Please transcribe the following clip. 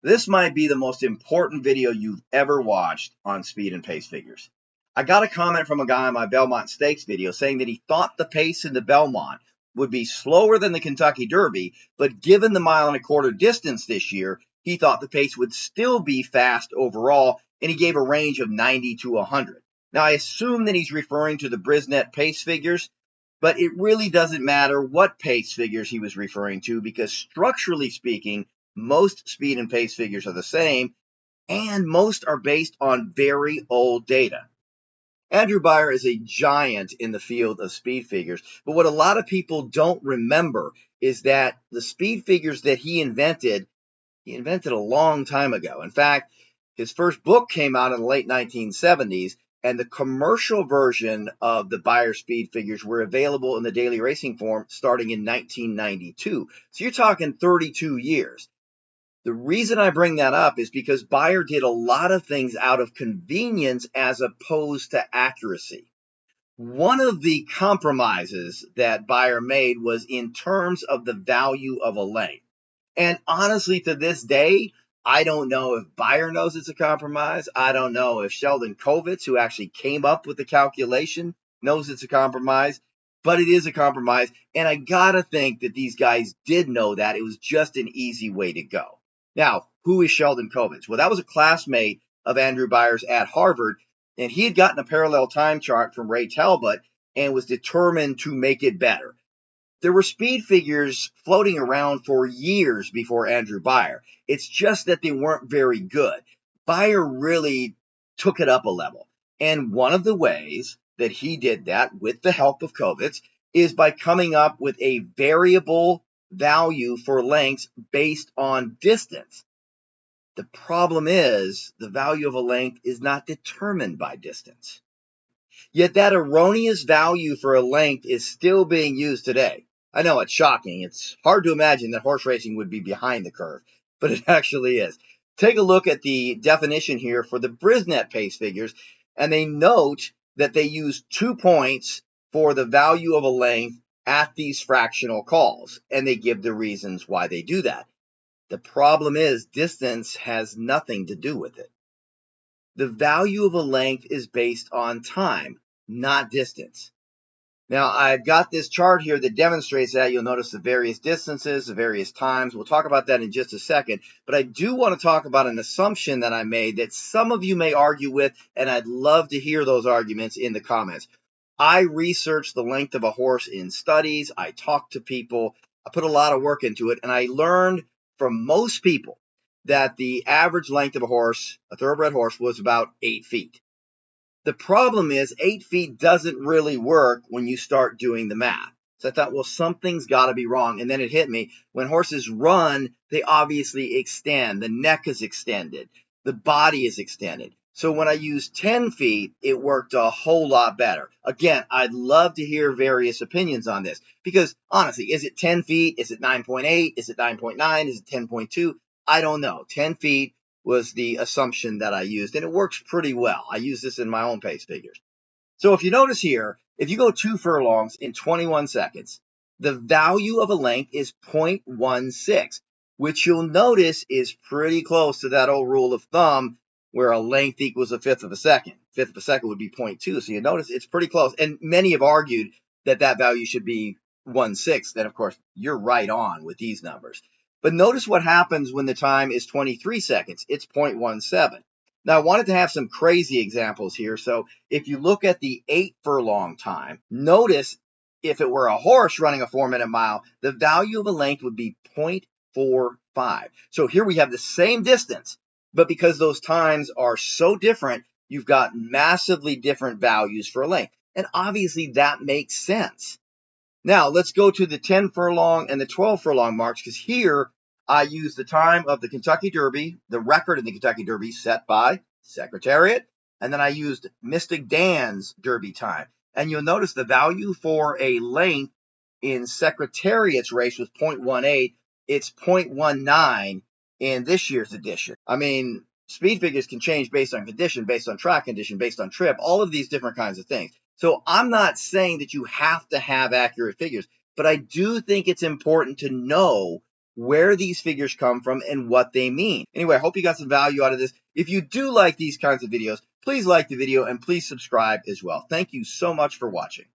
This might be the most important video you've ever watched on speed and pace figures. I got a comment from a guy on my Belmont Stakes video saying that he thought the pace in the Belmont would be slower than the Kentucky Derby, but given the 1.25 mile distance this year, he thought the pace would still be fast overall, and he gave a range of 90 to 100. Now, I assume that he's referring to the Brisnet pace figures, but it really doesn't matter what pace figures he was referring to because structurally speaking, most speed and pace figures are the same, and most are based on very old data. Andrew Beyer is a giant in the field of speed figures, but what a lot of people don't remember is that the speed figures that he invented a long time ago. In fact, his first book came out in the late 1970s, and the commercial version of the Beyer speed figures were available in the daily racing form starting in 1992. So you're talking 32 years. The reason I bring that up is because Beyer did a lot of things out of convenience as opposed to accuracy. One of the compromises that Beyer made was in terms of the value of a length. And honestly, to this day, I don't know if Beyer knows it's a compromise. I don't know if Sheldon Kovitz, who actually came up with the calculation, knows it's a compromise. But it is a compromise. And I gotta think that these guys did know that. It was just an easy way to go. Now, who is Sheldon Kovitz? Well, that was a classmate of Andrew Beyer's at Harvard, and he had gotten a parallel time chart from Ray Talbot and was determined to make it better. There were speed figures floating around for years before Andrew Beyer. It's just that they weren't very good. Beyer really took it up a level. And one of the ways that he did that with the help of Kovitz is by coming up with a variable value for lengths based on distance. The problem is the value of a length is not determined by distance. Yet that erroneous value for a length is still being used today. I know it's shocking. It's hard to imagine that horse racing would be behind the curve, but it actually is. Take a look at the definition here for the Brisnet pace figures, and they note that they use 2 points for the value of a length at these fractional calls, and they give the reasons why they do that. The problem is distance has nothing to do with it. The value of a length is based on time, not distance. Now, I've got this chart here that demonstrates that. You'll notice the various distances, the various times. We'll talk about that in just a second. But I do want to talk about an assumption that I made that some of you may argue with, and I'd love to hear those arguments in the comments. I researched the length of a horse in studies. I talked to people. I put a lot of work into it, and I learned from most people that the average length of a horse, a thoroughbred horse, was about 8 feet. The problem is 8 feet doesn't really work when you start doing the math. So I thought, well, something's got to be wrong. And then it hit me. When horses run, they obviously extend. The neck is extended. The body is extended. So when I used 10 feet, it worked a whole lot better. Again, I'd love to hear various opinions on this. Because honestly, is it 10 feet? Is it 9.8? Is it 9.9? Is it 10.2? I don't know. 10 feet was the assumption that I used, and it works pretty well. I use this in my own pace figures. So if you notice here, if you go 2 furlongs in 21 seconds, the value of a length is 0.16, which you'll notice is pretty close to that old rule of thumb where a length equals a fifth of a second. Fifth of a second would be 0.2, so you notice it's pretty close. And many have argued that that value should be 1/6. Then, of course, you're right on with these numbers. But notice what happens when the time is 23 seconds. It's 0.17. Now, I wanted to have some crazy examples here. So if you look at the 8 furlong time, notice if it were a horse running a 4-minute mile, the value of a length would be 0.45. So here we have the same distance, but because those times are so different, you've got massively different values for a length. And obviously that makes sense. Now, let's go to the 10 furlong and the 12 furlong marks, because here I use the time of the Kentucky Derby, the record in the Kentucky Derby set by Secretariat, and then I used Mystic Dan's Derby time. And you'll notice the value for a length in Secretariat's race was 0.18. It's 0.19 in this year's edition. I mean, speed figures can change based on condition, based on track condition, based on trip, all of these different kinds of things. So I'm not saying that you have to have accurate figures, but I do think it's important to know where these figures come from and what they mean. Anyway, I hope you got some value out of this. If you do like these kinds of videos, please like the video and please subscribe as well. Thank you so much for watching.